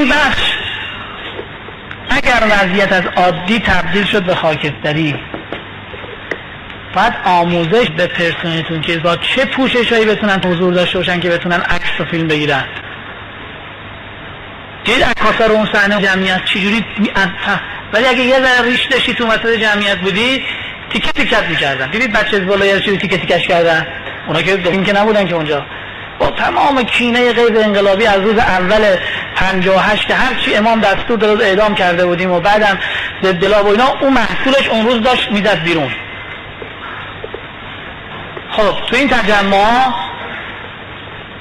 این بخش اگر وضعیت از عادی تبدیل شد به خاکستری، باید آموزش به پرسنلتون که با چه پوششایی بتونن حضور داشته باشن که بتونن عکس و فیلم بگیرن. دید عکاسا رو اون صحنه جمعیت چجوری ولی اگه یه ذره ریش داشتی تو وسط جمعیت بودی تیکه تیکت میکردن. دیدید بچه بالایی چجوری تیکه تیکش کردن؟ اونا که این که نبودن که اونجا با تمام کینه غیر انقلابی از روز اول 58 که هرچی امام دستور داد اعدام کرده بودیم و بعدم زلزله و اینا، اون محصولش اون روز داشت میزد بیرون. خب تو این تجمع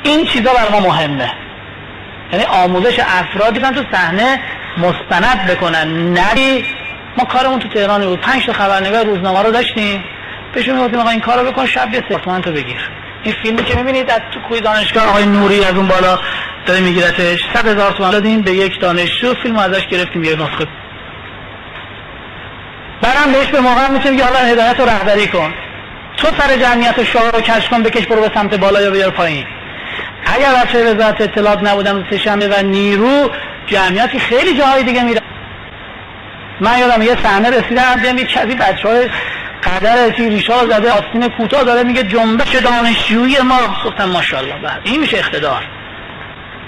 این چیزا برای ما مهمه، یعنی آموزش افرادی که تو صحنه مستند بکنن. نری ما کارمون تو تهران بود، 5 تا خبرنگار روزنامه رو داشتیم، بهشون میگفتیم آقا این کارو بکن، شب یه آپارتمان تو بگیر. این فیلمی که میبینید از تو کوی دانشگاه آقای نوری از اون بالا داره میگیرتش، 100,000 تومان دادیم به یک دانشجو، فیلم ازش گرفتیم یه نسخه. برام بهش به موقع میگیم که حالا هدایت رو رهبری کن، تو سر جمعیت شعار رو کش کن، بکش برو به سمت بالا یا بیار پایین. اگر بچه وزارت اطلاعات نبودم سه‌شنبه و نیرو، جمعیتی خیلی جاهای دیگه میره. من یادم یه صحنه رسیدم دیدم یک کسی بچه‌های قدر چی ریشا زده، آستین کوتاه داره میگه جنبش دانشجویی ما. گفتم ماشاءالله بعد این میشه اقتدار.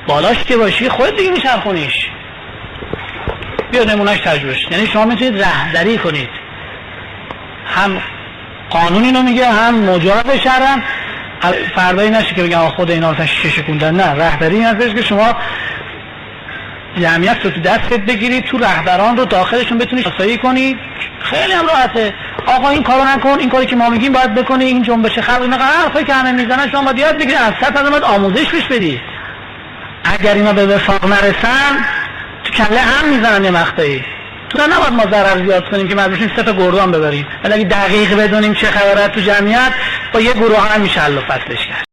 بالاش که باشی خودت دیگه میچرخونیش. بیا نمونهش تجربه. یعنی شما میتونید رهبری کنید، هم قانون اینو میگه هم مجاز شرعن. فردایی نشه که بگم خود اینا اصلا شیشه کندن، نه، رهبری این هستش که شما جمعیت رو تو دستت بگیری، تو رهبران رو داخلشون بتونی شناسایی کنی. خیلی هم راحته. آقا این کارو نکن، این کاری که ما میگیم باید بکنی، این جنبش خلق، اینا حرفایی که همه میزنن شما باید یاد بگیری، از سطح باید آموزش بهش بدی. اگر اینا به وفاق نرسن تو کله هم میزنن یه مقطعی. تو نباید ما ضرر زیاد کنیم که مجبوریم 3 تا گردان ببریم، ولی اگه دقیق بدونیم چه خبره تو جمعیت، با یه گروه هم میشه حل و فصلش کرد.